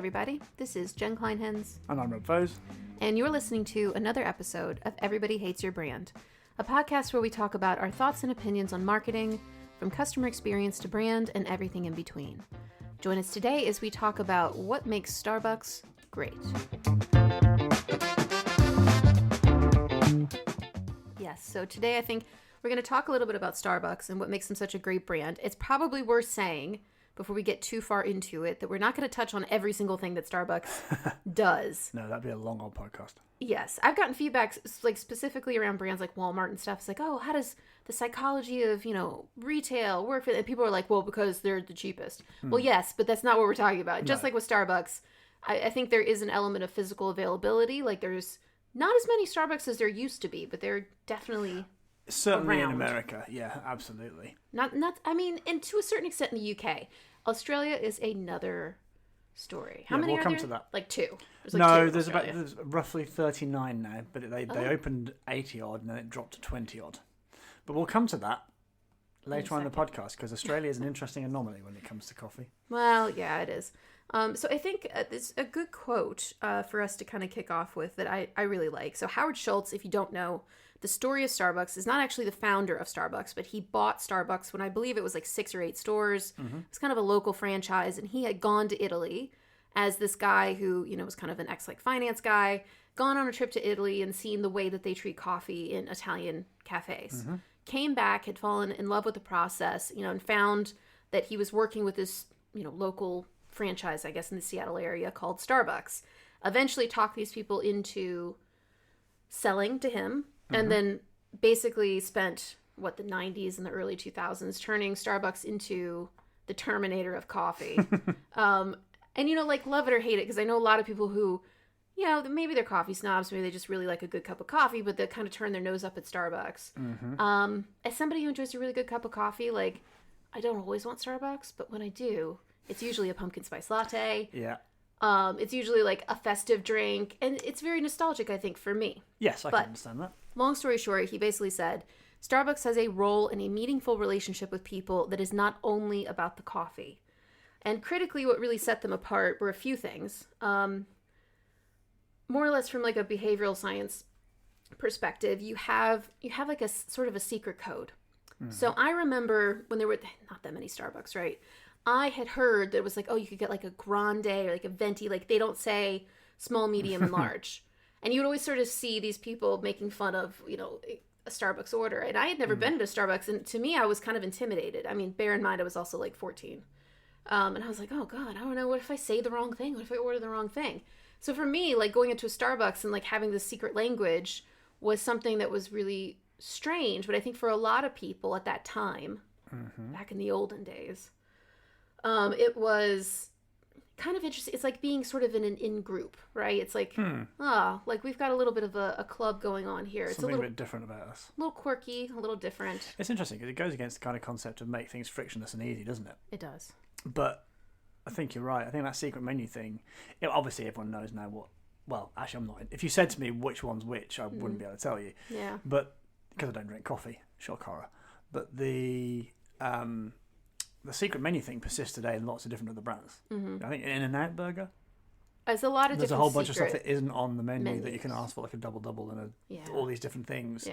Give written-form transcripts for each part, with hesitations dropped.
everybody. This is Jen Kleinhens. And I'm Rob Foes. And you're listening to another episode of Everybody Hates Your Brand, a podcast where we talk about our thoughts and opinions on marketing, from customer experience to brand and everything in between. Join us today as we talk about what makes Starbucks great. Yes, so today I think we're going to talk a little bit about Starbucks and what makes them such a great brand. It's probably worth saying, before we get too far into it, that we're not going to touch on every single thing that Starbucks does. No, that'd be a long old podcast. Yes. I've gotten feedback like specifically around brands like Walmart and stuff. It's like, oh, how does the psychology of, retail work for it? And people are like, well, because they're the cheapest. Well, yes, but that's not what we're talking about. Just like with Starbucks, I think there is an element of physical availability. Like there's not as many Starbucks as there used to be, but they're definitely certainly around. In America. Yeah, absolutely. Not. And to a certain extent in the UK. Australia is another story. How many we'll are come there? to that. Like two. There's roughly 39 now, but they opened 80 odd and then it dropped to 20 odd. But we'll come to that later on in the podcast because Australia is an interesting anomaly when it comes to coffee. Well, yeah, it is. So I think it's a good quote for us to kind of kick off with that I really like. So Howard Schultz, if you don't know, the story of Starbucks is not actually the founder of Starbucks, but he bought Starbucks when I believe it was like 6 or 8 stores. Mm-hmm. It was kind of a local franchise, and he had gone to Italy as this guy who, was kind of an finance guy, gone on a trip to Italy and seen the way that they treat coffee in Italian cafes. Mm-hmm. Came back, had fallen in love with the process, and found that he was working with this, local franchise, I guess, in the Seattle area called Starbucks. Eventually talked these people into selling to him. And then basically spent, the 90s and the early 2000s turning Starbucks into the Terminator of coffee. Love it or hate it, because I know a lot of people who, maybe they're coffee snobs, maybe they just really like a good cup of coffee, but they kind of turn their nose up at Starbucks. Mm-hmm. As somebody who enjoys a really good cup of coffee, I don't always want Starbucks, but when I do, it's usually a pumpkin spice latte. Yeah. It's usually like a festive drink, and it's very nostalgic, I think, for me. Yes, I can understand that. Long story short, he basically said, Starbucks has a role in a meaningful relationship with people that is not only about the coffee. And critically, what really set them apart were a few things. More or less from like a behavioral science perspective, you have like a sort of a secret code. Mm-hmm. So I remember when there were not that many Starbucks, right? I had heard that it was like, oh, you could get like a grande or like a venti. Like they don't say small, medium, and large. And you would always sort of see these people making fun of, a Starbucks order. And I had never been to Starbucks. And to me, I was kind of intimidated. I mean, bear in mind, I was also like 14. And I was like, oh, God, I don't know. What if I say the wrong thing? What if I order the wrong thing? So for me, like going into a Starbucks and like having this secret language was something that was really strange. But I think for a lot of people at that time, back in the olden days, it was kind of interesting. It's like being sort of in an in-group, right? It's like, like we've got a little bit of a club going on here. It's something a bit different about us. A little quirky, a little different. It's interesting because it goes against the kind of concept of make things frictionless and easy, doesn't it? It does. But I think you're right. I think that secret menu thing, obviously everyone knows now what, well, actually I'm not. If you said to me which one's which, I wouldn't be able to tell you. Yeah. But, because I don't drink coffee, shock horror. But the secret menu thing persists today in lots of different other brands. Mm-hmm. I think In-N-Out Burger. There's a lot of There's a different whole bunch of stuff that isn't on the menu menus that you can ask for, like a double and all these different things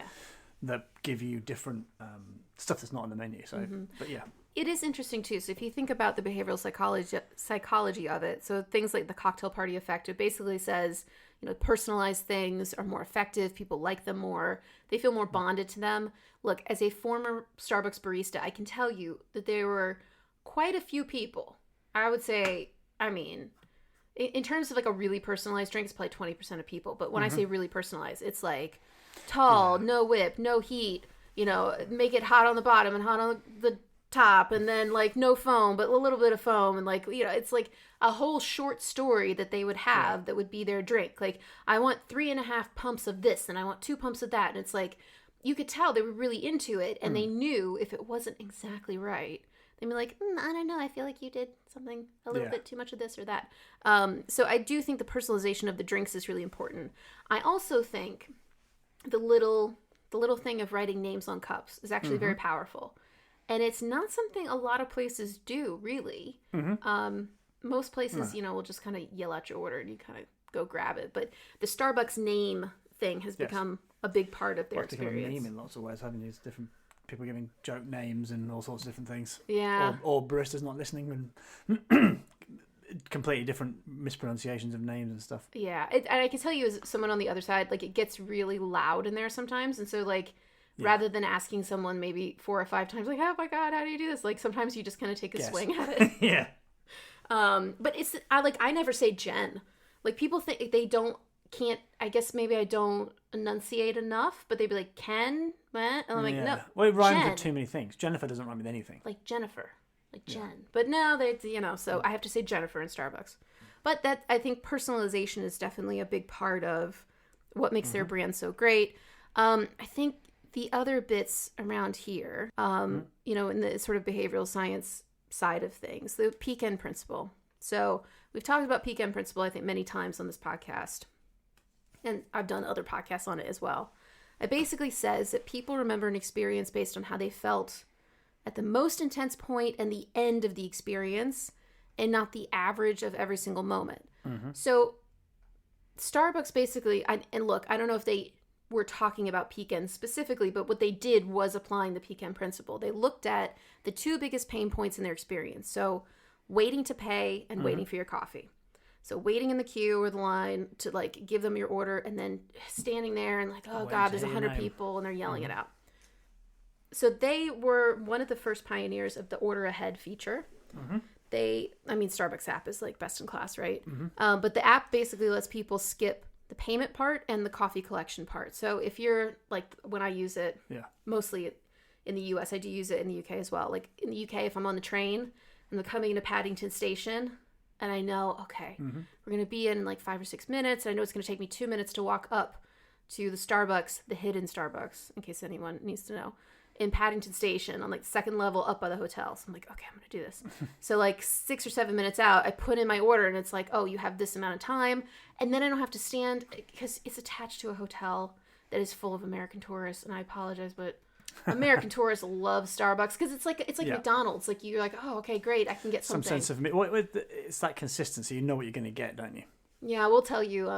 that give you different stuff that's not on the menu. So, but yeah. It is interesting too. So if you think about the behavioral psychology of it, so things like the cocktail party effect, it basically says, personalized things are more effective. People like them more. They feel more bonded to them. Look, as a former Starbucks barista, I can tell you that there were quite a few people. I would say, in terms of like a really personalized drink, it's probably 20% of people. But when I say really personalized, it's like tall, no whip, no heat, make it hot on the bottom and hot on the top, and then like no foam but a little bit of foam, and like it's like a whole short story that they would have that would be their drink. Like, I want 3.5 pumps of this and I want 2 pumps of that, and it's like you could tell they were really into it, and they knew if it wasn't exactly right, they'd be like, I don't know, I feel like you did something a little bit too much of this or that. So I do think the personalization of the drinks is really important. I also think the little thing of writing names on cups is actually very powerful. And it's not something a lot of places do, really. most places, will just kind of yell out your order and you kind of go grab it. But the Starbucks name thing has become a big part of their experience. It's become a meme in lots of ways, haven't you? It's different people giving joke names and all sorts of different things. Yeah. Or baristas not listening and completely different mispronunciations of names and stuff. Yeah. And I can tell you as someone on the other side, like, it gets really loud in there sometimes. And so, like, rather than asking someone maybe 4 or 5 times, like, oh my God, how do you do this? Like, sometimes you just kind of take a swing at it. Yeah. But I never say Jen. Like, people think they can't, I guess maybe I don't enunciate enough, but they'd be like, Ken? And I'm like, no. Well, it rhymes Jen. with too many things. Jennifer doesn't rhyme with anything. Like Jennifer. Like Jen. But no, so I have to say Jennifer in Starbucks. But that, I think personalization is definitely a big part of what makes their brand so great. I think the other bits around here, in the sort of behavioral science side of things, the peak end principle. So we've talked about peak end principle, I think, many times on this podcast. And I've done other podcasts on it as well. It basically says that people remember an experience based on how they felt at the most intense point and the end of the experience, and not the average of every single moment. Mm-hmm. So Starbucks basically, and look, I don't know if they were talking about peak end specifically, but what they did was applying the peak end principle. They looked at the 2 biggest pain points in their experience. So waiting to pay and waiting for your coffee. So waiting in the queue or the line to, like, give them your order, and then standing there and like, oh God, there's 100 people and they're yelling it out. So they were one of the first pioneers of the order ahead feature. Mm-hmm. Starbucks app is like best in class, right? Mm-hmm. But the app basically lets people skip the payment part and the coffee collection part. So if you're like, when I use it, mostly in the US, I do use it in the UK as well. Like in the UK, if I'm on the train and I'm coming into Paddington Station and I know, okay, we're going to be in like 5 or 6 minutes. And I know it's going to take me 2 minutes to walk up to the Starbucks, the hidden Starbucks, in case anyone needs to know, in Paddington Station on like the 2nd level up by the hotel. So I'm like, okay, I'm going to do this. So like 6 or 7 minutes out, I put in my order and it's like, oh, you have this amount of time. And then I don't have to stand because it's attached to a hotel that is full of American tourists. And I apologize, but American tourists love Starbucks because it's like McDonald's. Like you're like, oh, okay, great, I can get something. Some sense of it's that consistency. You know what you're going to get, don't you? Yeah, I will tell you.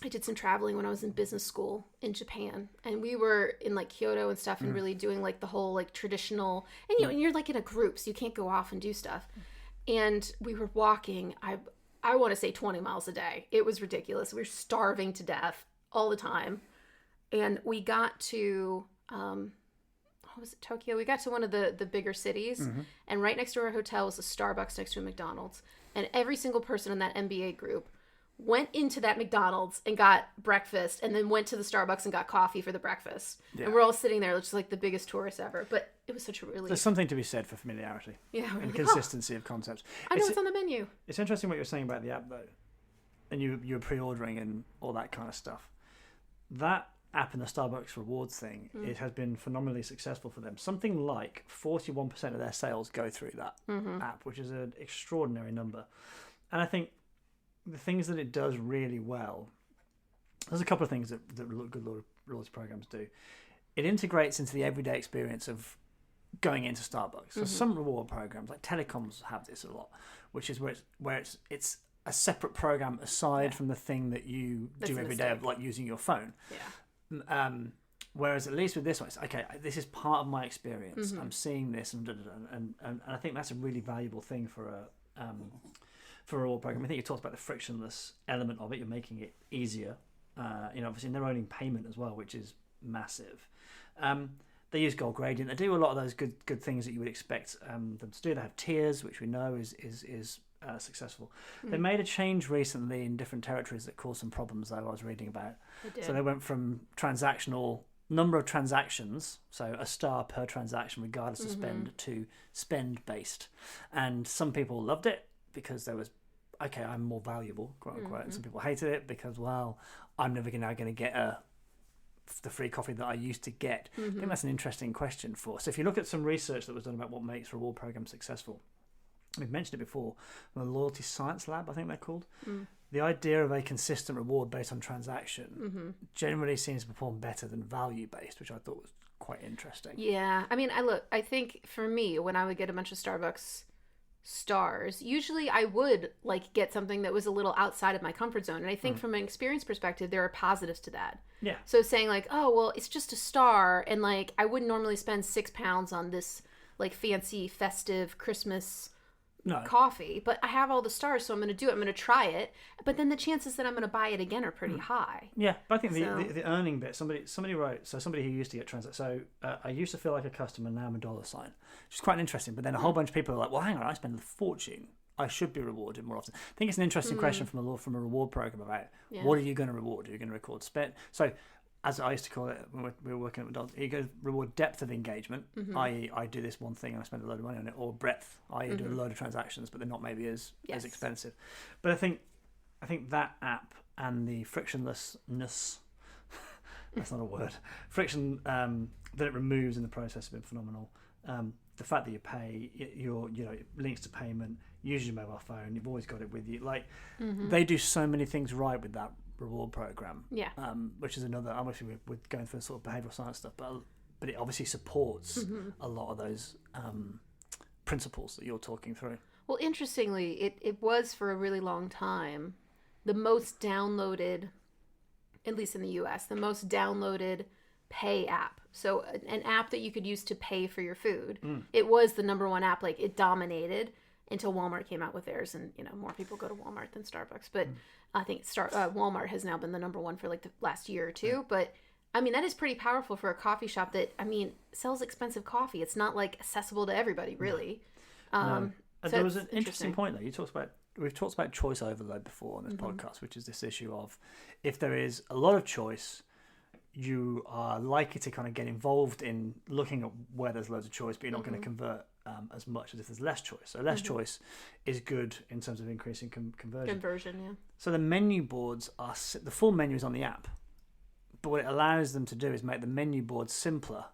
I did some traveling when I was in business school in Japan, and we were in like Kyoto and stuff, and really doing like the whole like traditional. And and you're like in a group, so you can't go off and do stuff. And we were walking. I want to say 20 miles a day. It was ridiculous. We were starving to death all the time, and we got to. What was it, Tokyo? We got to one of the bigger cities, and right next to our hotel was a Starbucks next to a McDonald's. And every single person in that MBA group went into that McDonald's and got breakfast, and then went to the Starbucks and got coffee for the breakfast. Yeah. And we're all sitting there, just like the biggest tourists ever. But it was such a relief. There's something to be said for familiarity. Yeah. And like, consistency of concepts. I know what's on the menu. It's interesting what you're saying about the app, though. And you were pre-ordering and all that kind of stuff. That app and the Starbucks rewards thing, it has been phenomenally successful for them. Something like 41% of their sales go through that app, which is an extraordinary number. And I think the things that it does really well, there's a couple of things that good loyalty programs do. It integrates into the everyday experience of going into Starbucks. So some reward programs, like telecoms, have this a lot, which is where it's a separate program aside from the thing that you do every day, of like using your phone. Yeah. Whereas at least with this one, it's okay. This is part of my experience. I'm seeing this, and I think that's a really valuable thing for a reward program. I think you talked about the frictionless element of it. You're making it easier. Obviously, and they're owning payment as well, which is massive. They use gold gradient. They do a lot of those good things that you would expect them to do. They have tiers, which we know is successful. They made a change recently in different territories that caused some problems, though, I was reading about. So they went from transactional number of transactions, so a star per transaction regardless of spend, to spend based. And some people loved it because there was, okay, I'm more valuable, quote unquote. And some people hated it because, well, I'm never going to get the free coffee that I used to get. I think that's an interesting question for us. So if you look at some research that was done about what makes reward programs successful, we've mentioned it before, the Loyalty Science Lab, I think they're called. The idea of a consistent reward based on transaction generally seems to perform better than value-based, which I thought was quite interesting. Yeah. I mean, I think for me, when I would get a bunch of Starbucks stars, usually I would like get something that was a little outside of my comfort zone. And I think from an experience perspective, there are positives to that. Yeah. So saying like, oh, well, it's just a star. And like, I wouldn't normally spend £6 on this like fancy festive Christmas coffee, but I have all the stars, so I'm going to do it. I'm going to try it. But then the chances that I'm going to buy it again are pretty high. Yeah, but I think the earning bit, somebody wrote, so somebody who used to get transactions, so I used to feel like a customer, now I'm a dollar sign, which is quite interesting. But then a whole bunch of people are like, well, hang on, I spend a fortune. I should be rewarded more often. I think it's an interesting question from a reward program about what are you going to reward? Are you going to record spend? So as I used to call it when we were working at McDonald's, you go reward depth of engagement, i.e. I do this one thing and I spend a load of money on it, or breadth, i.e. do a load of transactions, but they're not maybe as expensive. But I think that app and the frictionlessness, that's not a word, friction that it removes in the process have been phenomenal. The fact that you pay, links to payment, use your mobile phone, you've always got it with you. Like they do so many things right with that reward program, which is another. Obviously, we're going through sort of behavioural science stuff, but it obviously supports a lot of those principles that you're talking through. Well, interestingly, it was for a really long time the most downloaded, at least in the US, the most downloaded pay app. So an app that you could use to pay for your food. It was the number one app. Like it dominated until Walmart came out with theirs, and more people go to Walmart than Starbucks. But I think Walmart has now been the number one for like the last year or two. Yeah. But I mean, that is pretty powerful for a coffee shop that sells expensive coffee. It's not like accessible to everybody, really. No. So there was an interesting point there. We've talked about choice overload before on this podcast, which is this issue of if there is a lot of choice, you are likely to kind of get involved in looking at where there's loads of choice, but you're not going to convert as much as if there's less choice. So less choice is good in terms of increasing conversion. Yeah. So the menu boards the full menu is on the app, but what it allows them to do is make the menu board simpler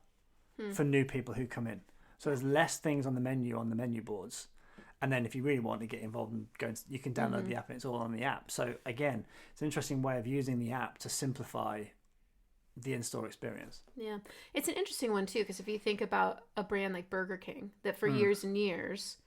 for new people who come in. So there's less things on the menu boards. And then if you really want to get involved and you can download the app and it's all on the app. So again, it's an interesting way of using the app to simplify the in-store experience. Yeah. It's an interesting one too, because if you think about a brand like Burger King that for years and years,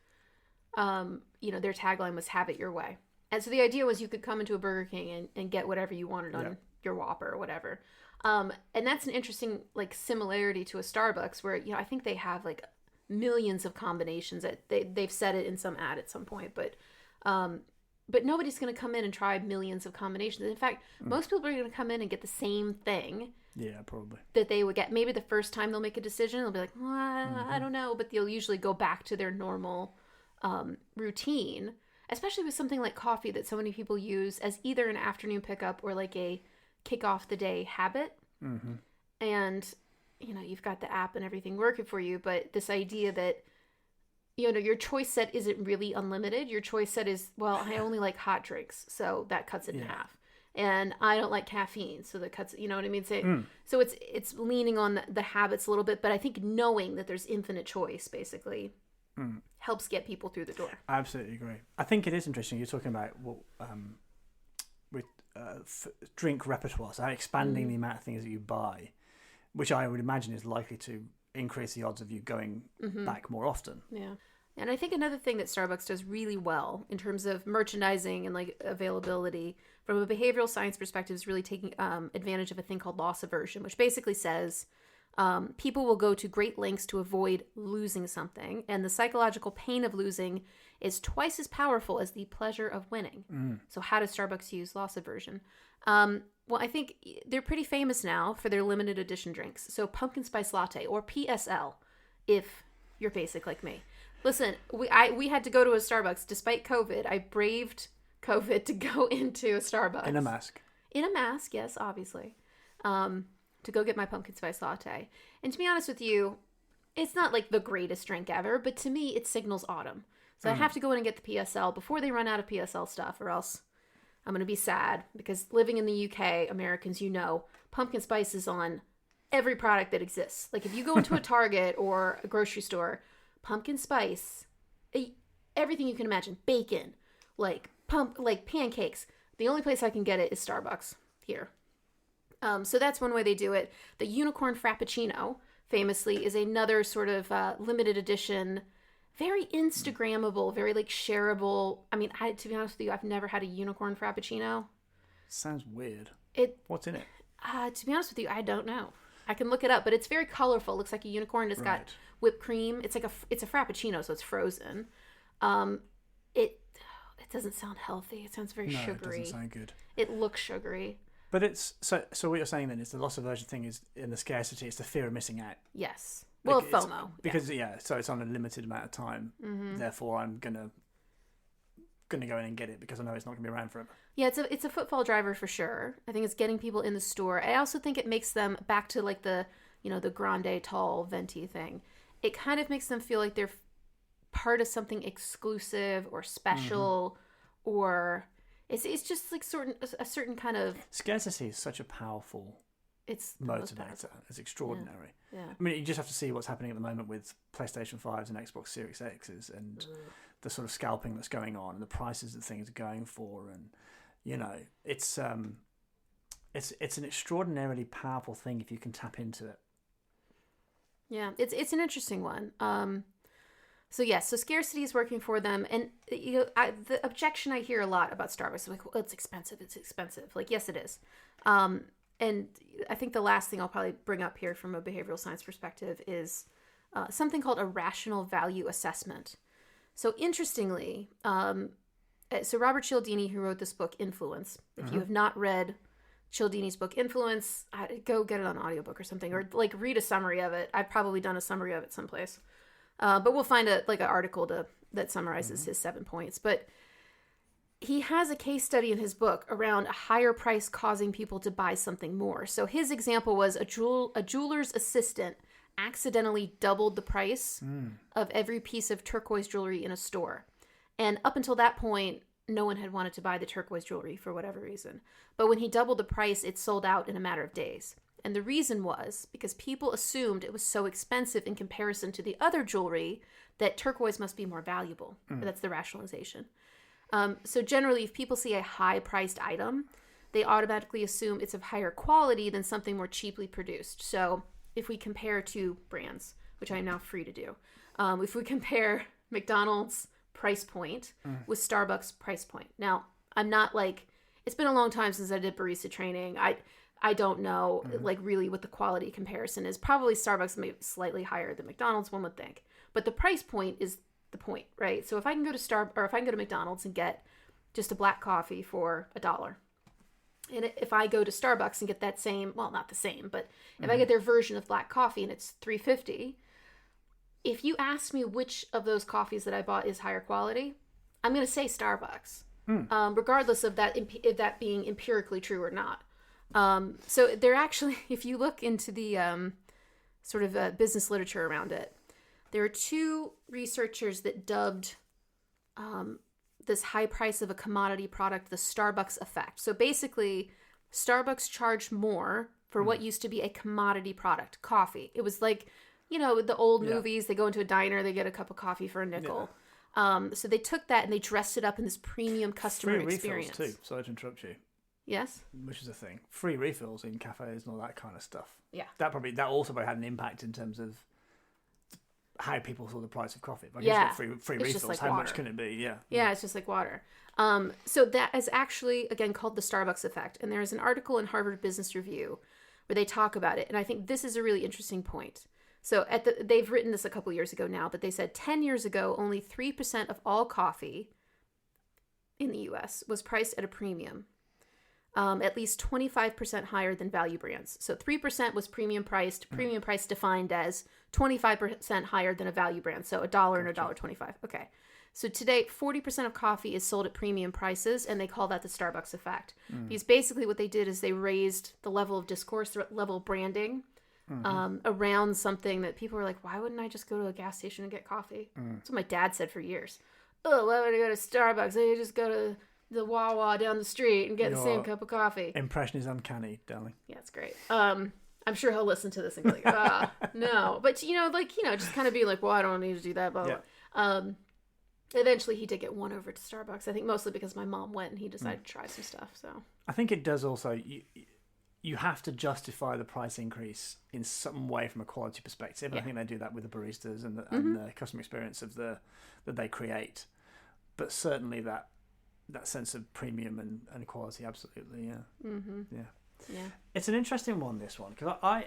their tagline was have it your way. And so the idea was you could come into a Burger King and get whatever you wanted on your Whopper or whatever. And that's an interesting like similarity to a Starbucks where, I think they have like millions of combinations that they've said it in some ad at some point, but nobody's going to come in and try millions of combinations. In fact, most people are going to come in and get the same thing. Yeah, probably. That they would get. Maybe the first time they'll make a decision, they'll be like, I don't know, but they'll usually go back to their normal routine, especially with something like coffee that so many people use as either an afternoon pickup or like a kick off the day habit. And you've got the app and everything working for you, but this idea that, your choice set isn't really unlimited. Your choice set is, well, I only like hot drinks, so that cuts it in half. And I don't like caffeine, so that cuts, you know what I mean? So it's leaning on the habits a little bit, but I think knowing that there's infinite choice, basically, helps get people through the door. I absolutely agree. I think it is interesting. You're talking about with drink repertoire, so expanding the amount of things that you buy, which I would imagine is likely to increase the odds of you going back more often. Yeah. And I think another thing that Starbucks does really well in terms of merchandising and like availability from a behavioral science perspective is really taking advantage of a thing called loss aversion, which basically says people will go to great lengths to avoid losing something. And the psychological pain of losing is twice as powerful as the pleasure of winning. So how does Starbucks use loss aversion? Well, I think they're pretty famous now for their limited edition drinks. So pumpkin spice latte, or PSL, if you're basic like me. Listen, we had to go to a Starbucks. Despite COVID, I braved COVID to go into a Starbucks. In a mask. In a mask, yes, obviously. To go get my pumpkin spice latte. And to be honest with you, it's not like the greatest drink ever, but to me, it signals autumn. So I have to go in and get the PSL before they run out of PSL stuff, or else I'm going to be sad, because living in the UK, Americans, pumpkin spice is on every product that exists. Like if you go into a Target or a grocery store, pumpkin spice, everything you can imagine, bacon, like pancakes. The only place I can get it is Starbucks here. So that's one way they do it. The unicorn frappuccino, famously, is another sort of limited edition very Instagrammable, very like shareable. I mean, to be honest with you, I've never had a unicorn frappuccino. Sounds weird. What's in it? To be honest with you, I don't know. I can look it up, but it's very colorful. It looks like a unicorn. It's got whipped cream. It's like it's a frappuccino, so it's frozen. It doesn't sound healthy. It sounds very sugary. It doesn't sound good. It looks sugary. But it's so what you're saying then is the loss aversion thing is in the scarcity. It's the fear of missing out. Yes. Well, FOMO. Because so it's on a limited amount of time. Mm-hmm. Therefore, I'm gonna go in and get it because I know it's not gonna be around forever. Yeah, it's a footfall driver for sure. I think it's getting people in the store. I also think it makes them back to like the the grande tall venti thing. It kind of makes them feel like they're part of something exclusive or special, or it's just like a certain kind of scarcity is such a powerful motivator. It's extraordinary. Yeah. I mean, you just have to see what's happening at the moment with PlayStation 5s and Xbox Series X's and the sort of scalping that's going on and the prices that things are going for, and it's an extraordinarily powerful thing if you can tap into it. Yeah, it's an interesting one. So scarcity is working for them, and the objection I hear a lot about Starbucks is like, well, it's expensive. Like, yes, it is. And I think the last thing I'll probably bring up here from a behavioral science perspective is something called a rational value assessment. So interestingly, Robert Cialdini, who wrote this book, Influence, if you have not read Cialdini's book, Influence, go get it on audiobook or something, or like read a summary of it. I've probably done a summary of it someplace. But we'll find an article that summarizes his 7 points. But he has a case study in his book around a higher price causing people to buy something more. So his example was a jeweler's assistant accidentally doubled the price of every piece of turquoise jewelry in a store. And up until that point, no one had wanted to buy the turquoise jewelry for whatever reason. But when he doubled the price, it sold out in a matter of days. And the reason was because people assumed it was so expensive in comparison to the other jewelry that turquoise must be more valuable. That's the rationalization. So generally, if people see a high-priced item, they automatically assume it's of higher quality than something more cheaply produced. So if we compare two brands, which I'm now free to do, if we compare McDonald's price point with Starbucks price point. Now, I'm not like, it's been a long time since I did barista training. I don't know like really what the quality comparison is. Probably Starbucks may be slightly higher than McDonald's, one would think. But the price point is the point, right? So if I can go to McDonald's and get just a black coffee for $1, and if I go to Starbucks and get that same, well, not the same, but if I get their version of black coffee and it's $3.50, if you ask me which of those coffees that I bought is higher quality, I'm going to say Starbucks, regardless of that being empirically true or not. So they're actually, if you look into the sort of business literature around it, there are two researchers that dubbed this high price of a commodity product the Starbucks effect. So basically, Starbucks charged more for what used to be a commodity product, coffee. It was like, the old movies, they go into a diner, they get a cup of coffee for a nickel. Yeah. So they took that and they dressed it up in this premium customer experience. Free refills too, sorry to interrupt you. Yes? Which is a thing. Free refills in cafes and all that kind of stuff. Yeah. That also had an impact in terms of how people saw the price of coffee. If I get free refills, like how much can it be? Yeah. Yeah, it's just like water. So that is actually, again, called the Starbucks effect. And there's an article in Harvard Business Review where they talk about it. And I think this is a really interesting point. So they've written this a couple years ago now, but they said 10 years ago, only 3% of all coffee in the U.S. was priced at a premium. At least 25% higher than value brands. So 3% was premium priced defined as 25% higher than a value brand. So $1 and $1.25. Okay. So today, 40% of coffee is sold at premium prices, and they call that the Starbucks effect. Because basically what they did is they raised the level of discourse, the level of branding around something that people were like, why wouldn't I just go to a gas station and get coffee? That's what my dad said for years. Oh, why would I go to Starbucks? I just go to the Wawa down the street and get the same cup of coffee. Impression is uncanny, darling. Yeah, it's great. I'm sure he'll listen to this and be like, no. But, just kind of be like, well, I don't need to do that, blah, blah. Eventually he did get won over to Starbucks. I think mostly because my mom went and he decided to try some stuff. So I think it does also, you have to justify the price increase in some way from a quality perspective. And I think they do that with the baristas and the customer experience that they create. But certainly that sense of premium and quality, absolutely, yeah. Mm-hmm. Yeah. It's an interesting one, this one, because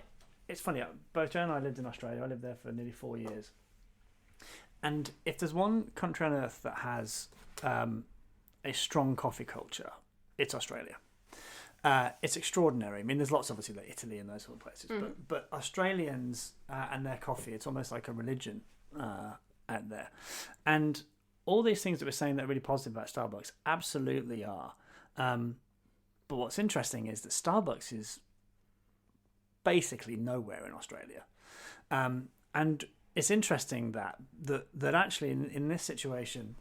it's funny, both Joe and I lived in Australia. I lived there for nearly 4 years. And if there's one country on earth that has a strong coffee culture, it's Australia. It's extraordinary. I mean, there's lots, obviously, like Italy and those sort of places, but Australians and their coffee, it's almost like a religion out there. And all these things that we're saying that are really positive about Starbucks absolutely are. But what's interesting is that Starbucks is basically nowhere in Australia. And it's interesting that actually in this situation,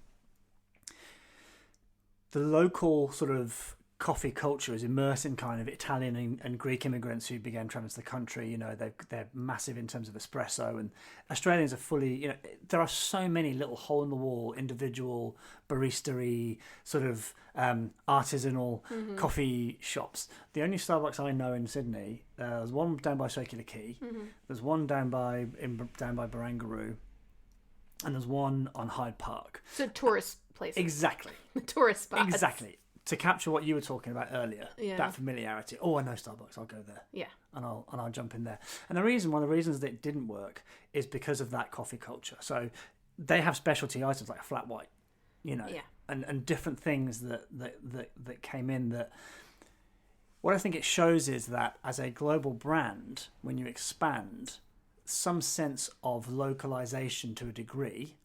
the local sort of coffee culture is immersed in kind of Italian and Greek immigrants who began traveling to the country. You know, they're massive in terms of espresso, and Australians are fully, you know, there are so many little hole in the wall, individual barista-y sort of artisanal coffee shops. The only Starbucks I know in Sydney, there's one down by Circular Quay, there's one down by Barangaroo, and there's one on Hyde Park. So tourist places. Exactly. Tourist spots. Exactly. To capture what you were talking about earlier, that familiarity. Oh, I know Starbucks. I'll go there. Yeah, and I'll jump in there. And one of the reasons that it didn't work is because of that coffee culture. So they have specialty items like a flat white, you know, and different things that came in. That what I think it shows is that as a global brand, when you expand, some sense of localization to a degree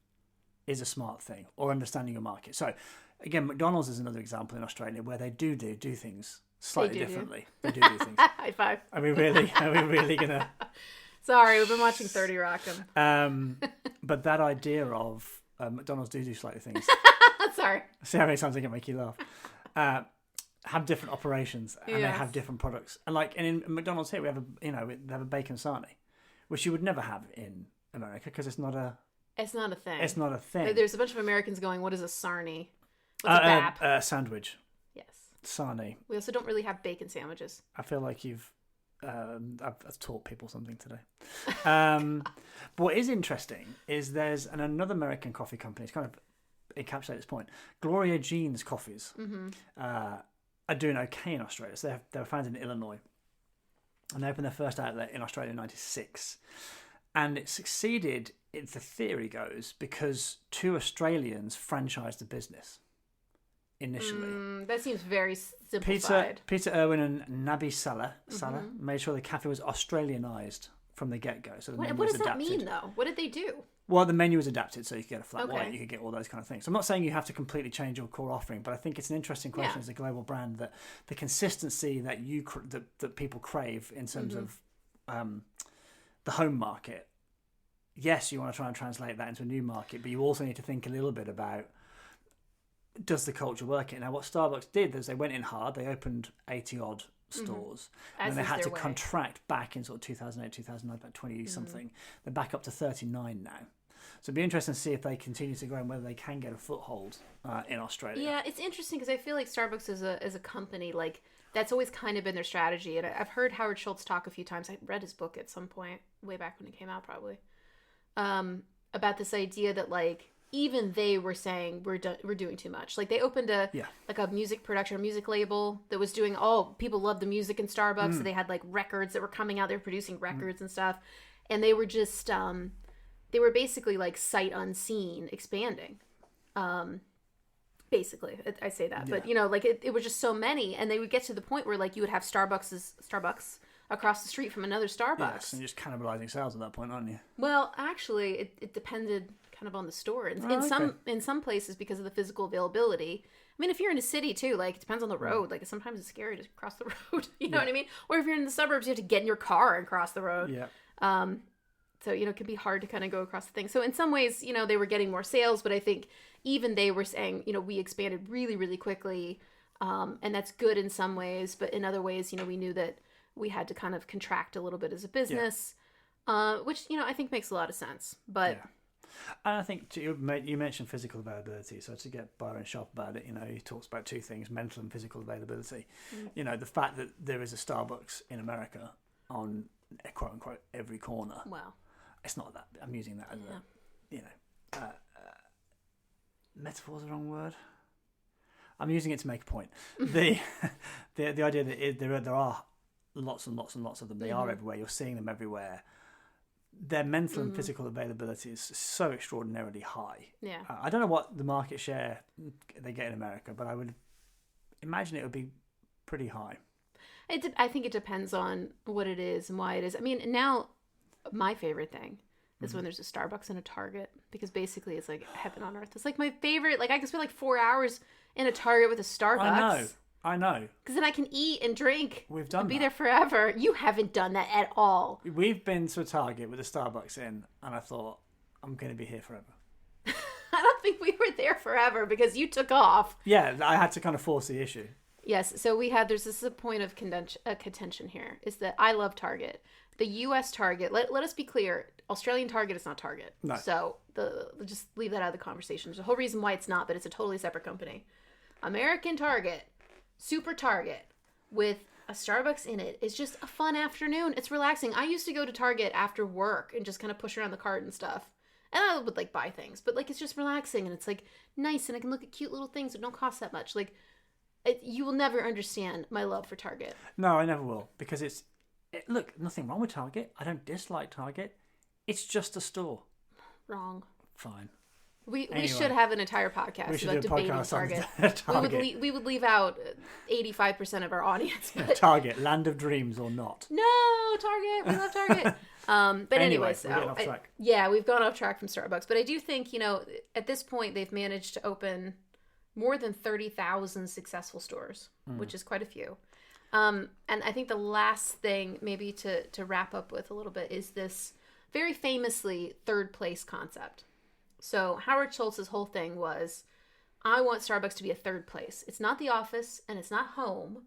is a smart thing, or understanding your market. So. Again, McDonald's is another example in Australia where they do things slightly differently. They do things. High five. Are we really gonna? Sorry, we've been watching 30 Rock. But that idea of McDonald's do slightly things. Sorry. See how many times I can make you laugh. Have different operations and they have different products. And in McDonald's here we have they have a bacon sarnie, which you would never have in America because it's not a thing. It's not a thing. There's a bunch of Americans going, "What is a sarnie?" What's a bap? Sandwich. Yes. Sarnie. We also don't really have bacon sandwiches. I feel like you've... I've taught people something today. But what is interesting is there's another American coffee company. It's kind of encapsulates this point. Gloria Jean's coffees are doing okay in Australia. So they were founded in Illinois. And they opened their first outlet in Australia in 1996. And it succeeded, the theory goes, because 2 Australians franchised the business initially. That seems very simplified. Peter Irwin and Nabi Salah made sure the cafe was Australianised from the get-go. So the menu what was does adapted. that mean, though? What did they do? Well, the menu was adapted, so you could get a flat white, you could get all those kind of things. So I'm not saying you have to completely change your core offering, but I think it's an interesting question as a global brand, that the consistency that that people crave in terms of the home market. Yes, you want to try and translate that into a new market, but you also need to think a little bit about, does the culture work it? Now, what Starbucks did is they went in hard. They opened 80-odd stores. And then they had to contract back in sort of 2008, 2009, about 20-something. They're back up to 39 now. So it'd be interesting to see if they continue to grow and whether they can get a foothold in Australia. Yeah, it's interesting because I feel like Starbucks as a company, that's always kind of been their strategy. And I've heard Howard Schultz talk a few times. I read his book at some point, way back when it came out probably, about this idea that even they were saying we're doing too much. They opened a music production, a music label that was doing people love the music in Starbucks. So they had records that were coming out. They were producing records and stuff, and they were just they were basically sight unseen expanding. Basically, I say that, but it was just so many, and they would get to the point where you would have Starbucks across the street from another Starbucks. Yes, and you're just cannibalizing sales at that point, aren't you? Well, actually, it depended kind of on the store. In some places, because of the physical availability. I mean, if you're in a city too, it depends on the road. Sometimes it's scary to cross the road. You know what I mean? Or if you're in the suburbs, you have to get in your car and cross the road. Yeah. So it can be hard to kind of go across the thing. So in some ways, they were getting more sales, but I think even they were saying, we expanded really, really quickly, and that's good in some ways. But in other ways, we knew that we had to kind of contract a little bit as a business, which I think makes a lot of sense. But And I think you mentioned physical availability. So to get Byron Sharp about it, he talks about two things: mental and physical availability. The fact that there is a Starbucks in America on quote unquote every corner. Wow. It's not that. I'm using that as metaphor's the wrong word. I'm using it to make a point. the idea that there are lots and lots and lots of them. They are everywhere. You're seeing them everywhere. Their mental and physical availability is so extraordinarily high. Yeah. I don't know what the market share they get in America, but I would imagine it would be pretty high. I think it depends on what it is and why it is. I mean, now my favorite thing is when there's a Starbucks and a Target, because basically it's like heaven on earth. It's like my favorite. Like I can spend like 4 hours in a Target with a Starbucks. I know. Because then I can eat and drink. We've done and be that. there forever. You haven't done that at all. We've been to a Target with a Starbucks in, and I thought, I'm going to be here forever. I don't think we were there forever because you took off. Yeah, I had to kind of force the issue. Yes, so this is a point of contention here, is that I love Target. The U.S. Target, let us be clear, Australian Target is not Target. No. So just leave that out of the conversation. There's a whole reason why it's not, but it's a totally separate company. American Target, Super Target, with a Starbucks in it is just a fun afternoon. It's relaxing. I used to go to Target after work and just kind of push around the cart and stuff. And I would like buy things, but like it's just relaxing and it's like nice and I can look at cute little things that don't cost that much. Like you will never understand my love for Target. No, I never will, because look, nothing wrong with Target. I don't dislike Target. It's just a store. Wrong. Fine. We should have an entire podcast about debating Target. Target. We would leave out 85% of our audience. But... Target, land of dreams or not? No, Target. We love Target. But anyway, so we're getting off track. We've gone off track from Starbucks. But I do think at this point they've managed to open more than 30,000 successful stores, which is quite a few. And I think the last thing maybe to wrap up with a little bit is this very famously third place concept. So Howard Schultz's whole thing was, I want Starbucks to be a third place. It's not the office and it's not home,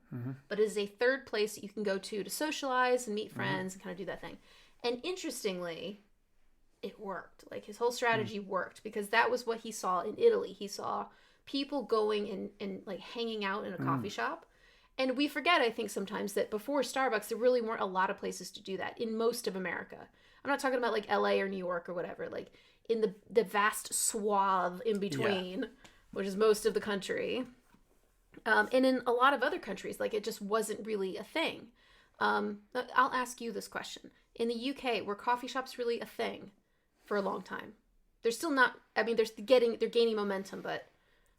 but it is a third place that you can go to socialize and meet friends and kind of do that thing. And interestingly, it worked. Like his whole strategy worked because that was what he saw in Italy. He saw people going and like hanging out in a coffee shop. And we forget, I think, sometimes that before Starbucks, there really weren't a lot of places to do that in most of America. I'm not talking about like LA or New York or whatever. Like in the vast swath in between, which is most of the country. And in a lot of other countries, like it just wasn't really a thing. I'll ask you this question. In the UK, were coffee shops really a thing for a long time? They're still not, I mean, they're gaining momentum, but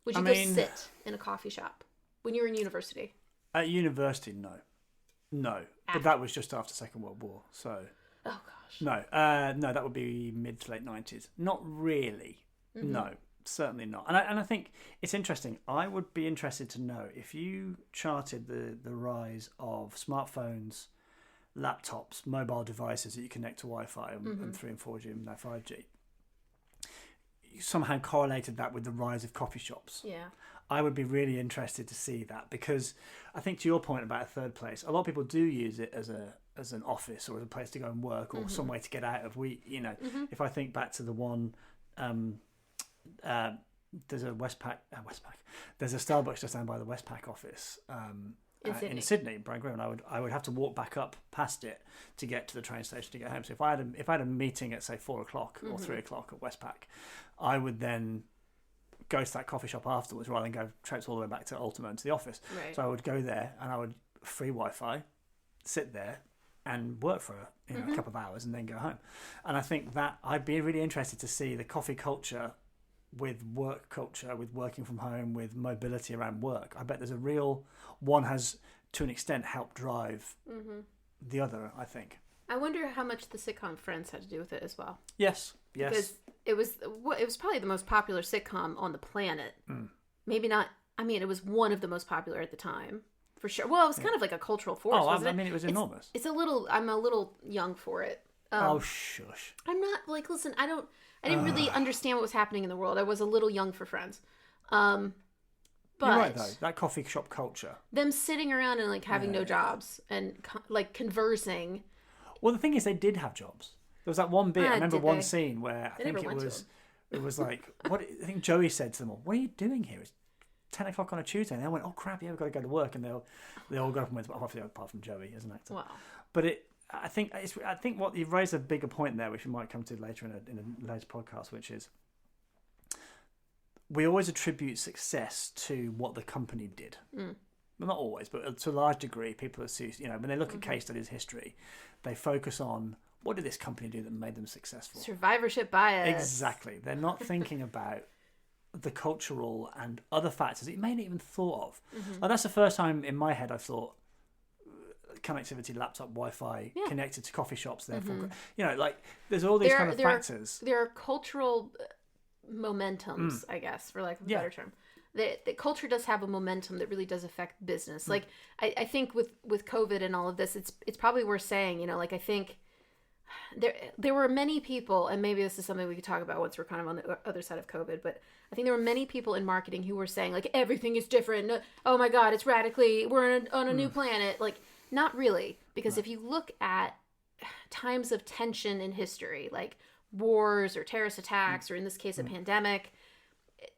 would you go sit in a coffee shop when you were in university? At university, no. But that was just after Second World War, so... Oh, gosh. No, that would be mid to late 90s. Not really. No, certainly not. And I think it's interesting. I would be interested to know if you charted the rise of smartphones, laptops, mobile devices that you connect to Wi-Fi and 3 and 4G and now 5G, you somehow correlated that with the rise of coffee shops. Yeah. I would be really interested to see that, because I think to your point about a third place, a lot of people do use it as an office or as a place to go and work or some way to get out of. If I think back to the one, there's a Westpac. There's a Starbucks just down by the Westpac office in Sydney, Brian Graham, and I would have to walk back up past it to get to the train station to get home. So if I had a meeting at say 4 o'clock or 3 o'clock at Westpac, I would then go to that coffee shop afterwards rather than go traipse all the way back to Ultima and to the office. Right. So I would go there and I would free Wi-Fi, sit there and work for a couple of hours and then go home. And I think that I'd be really interested to see the coffee culture with work culture, with working from home, with mobility around work. I bet there's a real one has to an extent helped drive the other, I think. I wonder how much the sitcom Friends had to do with it as well. Yes. Because it was probably the most popular sitcom on the planet. Maybe not. I mean, it was one of the most popular at the time, for sure. Well, it was kind of like a cultural force. Wasn't it? It was enormous. I'm a little young for it. Shush. I'm not like. Listen, I didn't really understand what was happening in the world. I was a little young for Friends. But you're right though. That coffee shop culture. Them sitting around and like having no jobs and like conversing. Well, the thing is, they did have jobs. There was that one bit. I remember one they? scene where I They think never went to him. it was like what I think Joey said to them all, "What are you doing here? It's 10 o'clock on a Tuesday." And they went, "Oh crap, yeah, we've got to go to work." And they all got up and went, apart from Joey as an actor. Wow. But I think what you've raised a bigger point there, which we might come to later in a later podcast, which is we always attribute success to what the company did. Well, not always, but to a large degree, people assume, when they look at case studies history, they focus on what did this company do that made them successful. Survivorship bias. Exactly. They're not thinking about the cultural and other factors that you may not even thought of. Like, that's the first time in my head I've thought connectivity, laptop, Wi-Fi, connected to coffee shops. Therefore, there's all these kind of factors. There are cultural momentums, I guess, for lack of a better term. The culture does have a momentum that really does affect business. Like I think with COVID and all of this, it's probably worth saying. I think there were many people, and maybe this is something we could talk about once we're kind of on the other side of COVID, but I think there were many people in marketing who were saying, like, everything is different. Oh my God, it's we're on a new planet. Like, not really. Because if you look at times of tension in history, like wars or terrorist attacks, or in this case, a pandemic,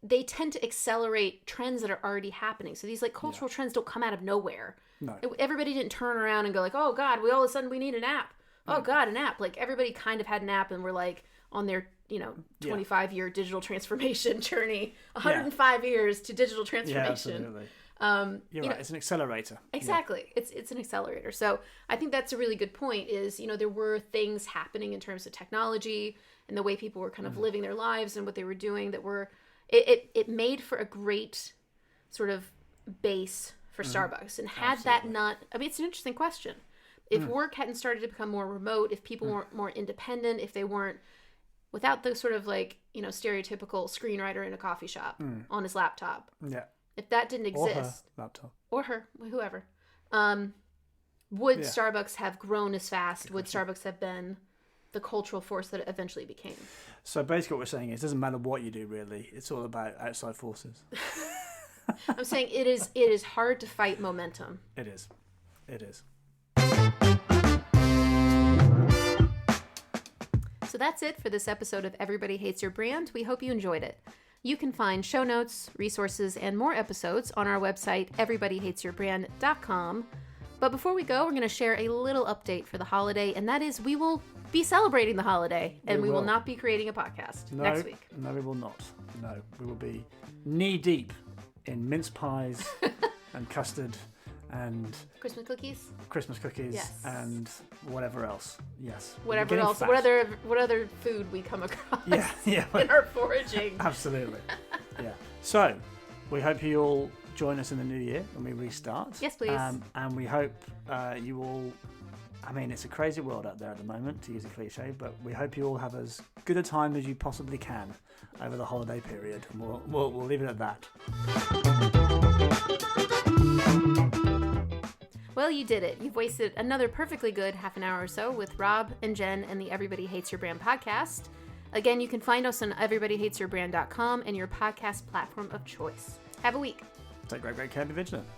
they tend to accelerate trends that are already happening. So these like cultural trends don't come out of nowhere. No. Everybody didn't turn around and go like, oh God, we all of a sudden we need an app. Oh God, an app. Like everybody kind of had an app and were like on their, 25-year digital transformation journey, 105 years to digital transformation. Yeah, absolutely. You're right. It's an accelerator. Exactly. Yeah. It's an accelerator. So I think that's a really good point is, there were things happening in terms of technology and the way people were kind of living their lives and what they were doing that were, it made for a great sort of base for Starbucks. And had that not, it's an interesting question. If work hadn't started to become more remote, if people weren't more independent, if they weren't without the sort of like, stereotypical screenwriter in a coffee shop on his laptop. Yeah. If that didn't exist. Or her laptop. Or her, whoever. Would Starbucks have grown as fast? Would Starbucks have been the cultural force that it eventually became? So basically what we're saying is it doesn't matter what you do really. It's all about outside forces. I'm saying it is hard to fight momentum. It is. It is. So that's it for this episode of Everybody Hates Your Brand. We hope you enjoyed it. You can find show notes, resources, and more episodes on our website, everybodyhatesyourbrand.com. But before we go, we're going to share a little update for the holiday, and that is we will be celebrating the holiday, and we will not be creating a podcast next week. No, we will not. No, we will be knee-deep in mince pies and custard and Christmas cookies, yes. And whatever else. Yes. Whatever else. What other food we come across yeah. in our foraging. Absolutely. Yeah. So, we hope you all join us in the new year when we restart. Yes, please. And we hope you all, it's a crazy world out there at the moment, to use a cliche, but we hope you all have as good a time as you possibly can over the holiday period. And we'll leave it at that. Well, you did it. You've wasted another perfectly good half an hour or so with Rob and Jen and the Everybody Hates Your Brand podcast. Again, you can find us on everybodyhatesyourbrand.com and your podcast platform of choice. Have a week. Take great care. Be vigilant.